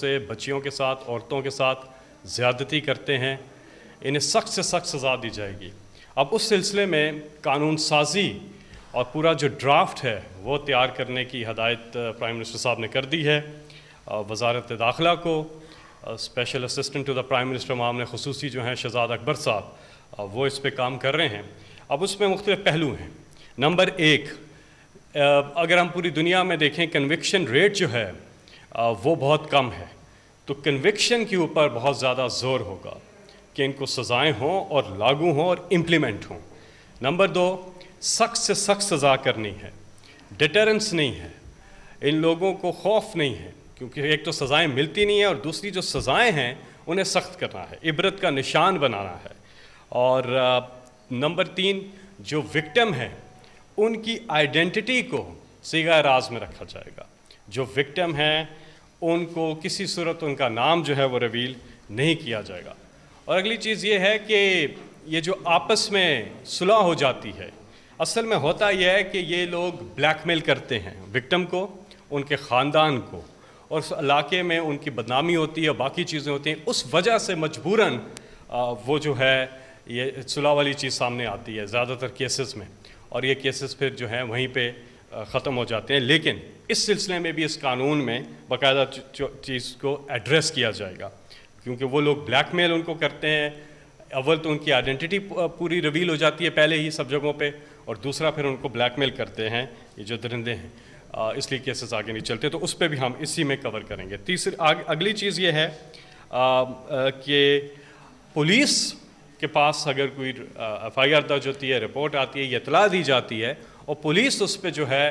سے بچیوں کے ساتھ عورتوں کے ساتھ زیادتی کرتے ہیں انہیں سخت سے سخت سزا دی جائے گی۔ اب اس سلسلے میں قانون سازی اور پورا جو ڈرافٹ ہے وہ تیار کرنے کی ہدایت پرائم منسٹر صاحب نے کر دی ہے۔ وزارت داخلہ کو special assistant to the prime minister معاملے خصوصی جو ہیں شہزاد اکبر صاحب وہ اس پہ کام کر رہے ہیں۔ اب اس میں مختلف پہلو ہیں۔ نمبر ایک، اگر ہم پوری دنیا میں دیکھیں کنوکشن ریٹ جو ہے وہ بہت کم ہے، تو کنوکشن کے اوپر بہت زیادہ زور ہوگا کہ ان کو سزائیں ہوں اور لاگو ہوں اور امپلیمنٹ ہوں۔ نمبر دو، سخت سے سخت سزا کرنی ہے، ڈیٹرنس نہیں ہے، ان لوگوں کو خوف نہیں ہے، کیونکہ ایک تو سزائیں ملتی نہیں ہیں اور دوسری جو سزائیں ہیں انہیں سخت کرنا ہے، عبرت کا نشان بنانا ہے۔ اور نمبر تین، جو وکٹم ہیں ان کی آئیڈینٹی کو صیغہ راز میں رکھا جائے گا۔ جو وکٹم ہیں ان کو کسی صورت ان کا نام جو ہے وہ ریویل نہیں کیا جائے گا۔ اور اگلی چیز یہ ہے کہ یہ جو آپس میں صلح ہو جاتی ہے، اصل میں ہوتا یہ ہے کہ یہ لوگ بلیک میل کرتے ہیں وکٹم کو، ان کے خاندان کو، اور اس علاقے میں ان کی بدنامی ہوتی ہے، باقی چیزیں ہوتی ہیں، اس وجہ سے مجبوراً وہ جو ہے یہ صلح والی چیز سامنے آتی ہے زیادہ تر کیسز میں، اور یہ کیسز پھر جو ہیں وہیں پہ ختم ہو جاتے ہیں۔ لیکن اس سلسلے میں بھی اس قانون میں باقاعدہ چیز کو ایڈریس کیا جائے گا، کیونکہ وہ لوگ بلیک میل ان کو کرتے ہیں، اول تو ان کی آئیڈینٹی پوری ریویل ہو جاتی ہے پہلے ہی سب جگہوں پہ، اور دوسرا پھر ان کو بلیک میل کرتے ہیں یہ جو درندے ہیں، اس لیے کیسز آگے نہیں چلتے، تو اس پہ بھی ہم اسی میں کور کریں گے۔ اگلی چیز یہ ہے کہ پولیس کے پاس اگر کوئی ایف آئی آر درج ہوتی ہے، رپورٹ آتی ہے، یہ اطلاع دی جاتی ہے اور پولیس اس پہ جو ہے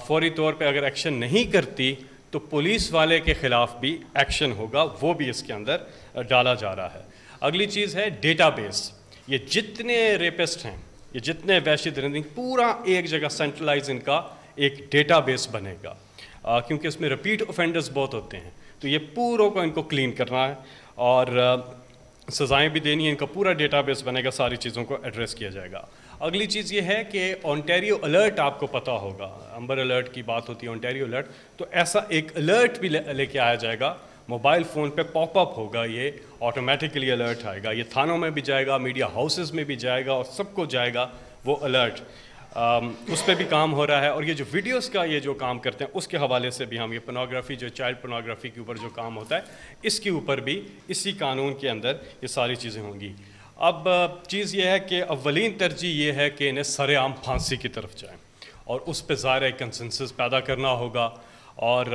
فوری طور پہ اگر ایکشن نہیں کرتی تو پولیس والے کے خلاف بھی ایکشن ہوگا، وہ بھی اس کے اندر ڈالا جا رہا ہے۔ اگلی چیز ہے ڈیٹا بیس، یہ جتنے ریپسٹ ہیں، یہ جتنے وحشی درندے، پورا ایک جگہ سینٹرلائز ان کا ایک ڈیٹا بیس بنے گا، کیونکہ اس میں ریپیٹ اوفینڈرز بہت ہوتے ہیں، تو یہ پوروں کو ان کو کلین کرنا ہے اور سزائیں بھی دینی ہیں، ان کا پورا ڈیٹا بیس بنے گا، ساری چیزوں کو ایڈریس کیا جائے گا۔ اگلی چیز یہ ہے کہ اونٹیریو الرٹ آپ کو پتہ ہوگا، امبر الرٹ کی بات ہوتی ہے، اونٹیریو الرٹ، تو ایسا ایک الرٹ بھی لے کے آیا جائے گا، موبائل فون پہ پاپ اپ ہوگا، یہ آٹومیٹکلی الرٹ آئے گا، یہ تھانوں میں بھی جائے گا، میڈیا ہاؤسز میں بھی جائے گا اور سب کو جائے گا وہ الرٹ، اس پہ بھی کام ہو رہا ہے۔ اور یہ جو ویڈیوز کا یہ جو کام کرتے ہیں اس کے حوالے سے بھی ہم یہ پورنوگرافی جو چائلڈ پورنوگرافی کے اوپر جو کام ہوتا ہے اس کے اوپر بھی اسی قانون کے اندر یہ ساری چیزیں ہوں گی۔ اب چیز یہ ہے کہ اولین ترجیح یہ ہے کہ انہیں سر عام پھانسی کی طرف جائیں، اور اس پہ ظاہر کنسنسس پیدا کرنا ہوگا، اور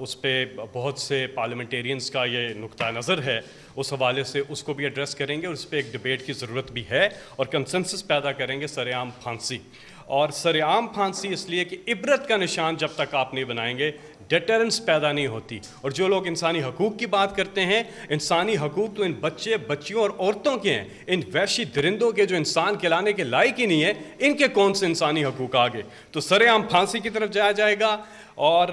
اس پہ بہت سے پارلیمنٹیرینز کا یہ نقطہ نظر ہے، اس حوالے سے اس کو بھی ایڈریس کریں گے، اور اس پہ ایک ڈبیٹ کی ضرورت بھی ہے، اور کنسنسس پیدا کریں گے سر عام پھانسی۔ اور سر عام پھانسی اس لیے کہ عبرت کا نشان جب تک آپ نہیں بنائیں گے ڈیٹرنس پیدا نہیں ہوتی، اور جو لوگ انسانی حقوق کی بات کرتے ہیں، انسانی حقوق تو ان بچے بچیوں اور عورتوں کے ہیں، ان وحشی درندوں کے جو انسان کہلانے کے لائق ہی نہیں ہے، ان کے کون سے انسانی حقوق آگے؟ تو سر عام پھانسی کی طرف جایا جائے گا۔ اور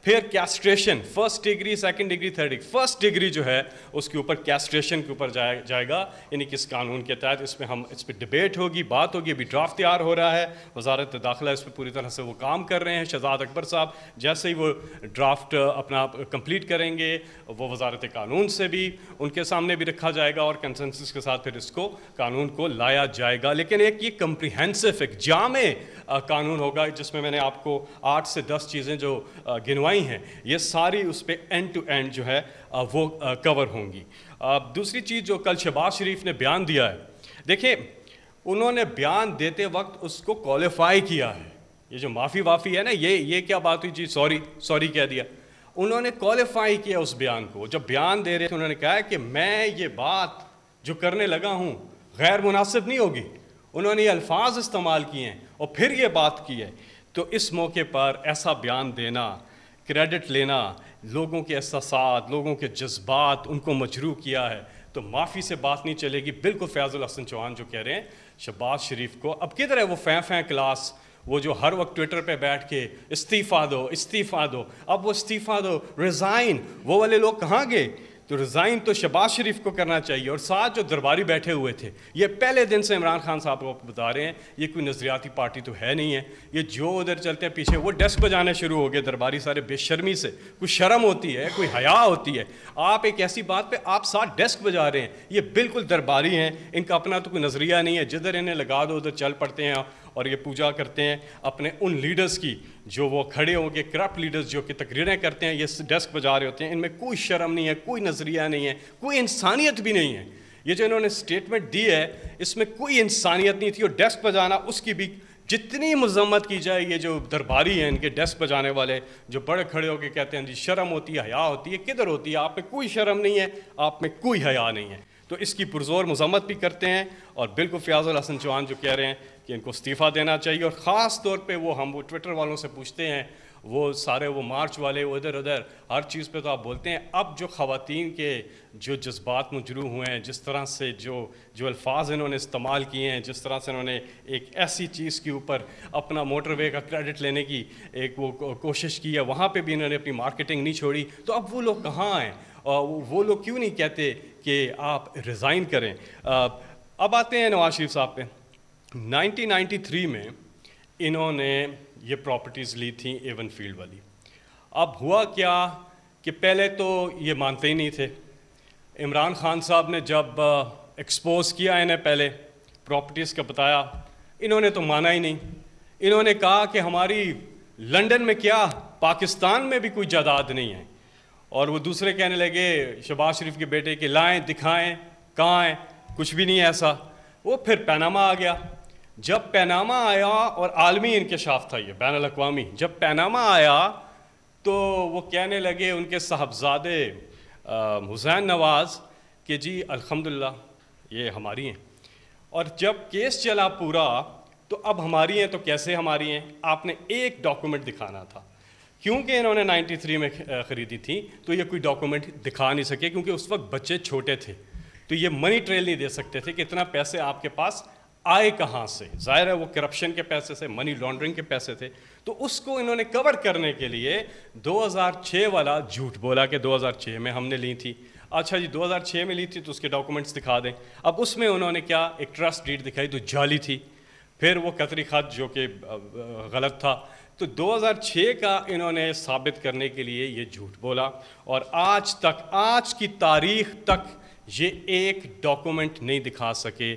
پھر castration, first degree, second degree, third degree, first degree جو ہے اس کے اوپر کیسٹریشن کے اوپر جائے گا، یعنی کس قانون کے تحت، اس پہ ڈبیٹ ہوگی، بات ہوگی، ابھی ڈرافٹ تیار ہو رہا ہے، وزارت داخلہ اس پہ پوری طرح سے وہ کام کر رہے ہیں۔ شہزاد اکبر صاحب جیسے ہی وہ ڈرافٹ اپنا کمپلیٹ کریں گے وہ وزارت قانون سے بھی ان کے سامنے بھی رکھا جائے گا، اور کنسنسس کے ساتھ پھر اس کو قانون کو لایا جائے گا۔ لیکن ایک یہ کمپریہنسو، ایک جامع قانون ہوگا جس میں نے آپ کو 8 سے 10 چیزیں جو گنوائی ہیں، یہ ساری اس پہ اینڈ ٹو اینڈ جو ہے وہ کور ہوں گی۔ دوسری چیز جو کل شہباز شریف نے بیان دیا ہے، دیکھیں انہوں نے بیان دیتے وقت اس کو کوالیفائی کیا ہے، یہ جو معافی وافی ہے نا، یہ کیا بات ہوئی جی، سوری کہہ دیا، انہوں نے کوالیفائی کیا اس بیان کو۔ جب بیان دے رہے تھے انہوں نے کہا کہ میں یہ بات جو کرنے لگا ہوں غیر مناسب نہیں ہوگی، انہوں نے یہ الفاظ استعمال کیے ہیں اور پھر یہ بات کی ہے۔ تو اس موقع پر ایسا بیان دینا، کریڈٹ لینا، لوگوں کے احساسات، لوگوں کے جذبات ان کو مجروح کیا ہے، تو معافی سے بات نہیں چلے گی۔ بالکل فیاض الحسن چوہان جو کہہ رہے ہیں شہباز شریف کو، اب کدھر ہے وہ فیں کلاس، وہ جو ہر وقت ٹویٹر پہ بیٹھ کے استعفیٰ دو، اب وہ استعفیٰ دو، ریزائن، وہ والے لوگ کہاں گئے؟ تو ریزائن تو شہباز شریف کو کرنا چاہیے، اور ساتھ جو درباری بیٹھے ہوئے تھے، یہ پہلے دن سے عمران خان صاحب کو بتا رہے ہیں یہ کوئی نظریاتی پارٹی تو ہے نہیں ہے، یہ جو ادھر چلتے ہیں پیچھے وہ ڈیسک بجانے شروع ہو گئے درباری سارے بے شرمی سے، کوئی شرم ہوتی ہے، کوئی حیا ہوتی ہے، آپ ایک ایسی بات پہ آپ ساتھ ڈیسک بجا رہے ہیں، یہ بالکل درباری ہیں، ان کا اپنا تو کوئی نظریہ نہیں ہے، جدھر انہیں لگا دو ادھر چل پڑتے ہیں اور یہ پوجا کرتے ہیں اپنے ان لیڈرز کی جو وہ کھڑے ہوں گے، کرپٹ لیڈرز جو کہ تقریریں کرتے ہیں، یہ ڈیسک بجا رہے ہوتے ہیں، ان میں کوئی شرم نہیں ہے، کوئی نظریہ نہیں ہے، کوئی انسانیت بھی نہیں ہے۔ یہ جو انہوں نے سٹیٹمنٹ دی ہے اس میں کوئی انسانیت نہیں تھی، اور ڈیسک بجانا اس کی بھی جتنی مذمت کی جائے، یہ جو درباری ہیں ان کے ڈیسک بجانے والے جو بڑے کھڑے ہو کے کہتے ہیں جی شرم ہوتی ہے، حیا ہوتی ہے، کدھر ہوتی ہے؟ آپ میں کوئی شرم نہیں ہے، آپ میں کوئی حیا نہیں ہے، تو اس کی پرزور مذمت بھی کرتے ہیں۔ اور بالکل فیاض الحسن چوہان جو کہہ رہے ہیں کہ ان کو استعفیٰ دینا چاہیے، اور خاص طور پہ وہ ٹویٹر والوں سے پوچھتے ہیں، وہ سارے وہ مارچ والے ادھر ادھر ہر چیز پہ تو آپ بولتے ہیں، اب جو خواتین کے جو جذبات مجروح ہوئے ہیں، جس طرح سے جو الفاظ انہوں نے استعمال کیے ہیں، جس طرح سے انہوں نے ایک ایسی چیز کے اوپر اپنا موٹر وے کا کریڈٹ لینے کی ایک وہ کوشش کی ہے، وہاں پہ بھی انہوں نے اپنی مارکیٹنگ نہیں چھوڑی، تو اب وہ لوگ کہاں ہیں؟ وہ لوگ کیوں نہیں کہتے کہ آپ ریزائن کریں؟ اب آتے ہیں نواز شریف صاحب پہ۔ 1993 میں انہوں نے یہ پراپرٹیز لی تھیں ایون فیلڈ والی۔ اب ہوا کیا کہ پہلے تو یہ مانتے ہی نہیں تھے، عمران خان صاحب نے جب ایکسپوز کیا انہیں پہلے پراپرٹیز کا بتایا، انہوں نے تو مانا ہی نہیں، انہوں نے کہا کہ ہماری لنڈن میں کیا پاکستان میں بھی کوئی جائیداد نہیں ہے، اور وہ دوسرے کہنے لگے شہباز شریف کے بیٹے کہ لائیں دکھائیں کہاں ہیں، کچھ بھی نہیں ہے ایسا۔ وہ پھر پیناما آ گیا، جب پیناما آیا اور عالمی انکشاف تھا یہ بین الاقوامی، جب پیناما آیا تو وہ کہنے لگے ان کے صاحبزادے حسین نواز کہ جی الحمدللہ یہ ہماری ہیں، اور جب کیس چلا پورا تو اب ہماری ہیں تو کیسے ہماری ہیں؟ آپ نے ایک ڈاکومنٹ دکھانا تھا، کیونکہ انہوں نے 93 میں خریدی تھی تو یہ کوئی ڈاکومنٹ دکھا نہیں سکے، کیونکہ اس وقت بچے چھوٹے تھے، تو یہ منی ٹریل نہیں دے سکتے تھے کہ اتنا پیسے آپ کے پاس آئے کہاں سے، ظاہر ہے وہ کرپشن کے پیسے سے، منی لانڈرنگ کے پیسے تھے، تو اس کو انہوں نے کور کرنے کے لیے 2006 والا جھوٹ بولا کہ 2006 میں ہم نے لی تھی۔ اچھا جی 2006 میں لی تھی تو اس کے ڈاکومنٹس دکھا دیں، اب اس میں انہوں نے کیا ایک ٹرسٹ ڈیڈ دکھائی تو جعلی تھی، پھر وہ قطری خط جو کہ غلط تھا، تو 2006 کا انہوں نے ثابت کرنے کے لیے یہ جھوٹ بولا، اور آج تک، آج کی تاریخ تک یہ ایک ڈاکومنٹ نہیں دکھا سکے۔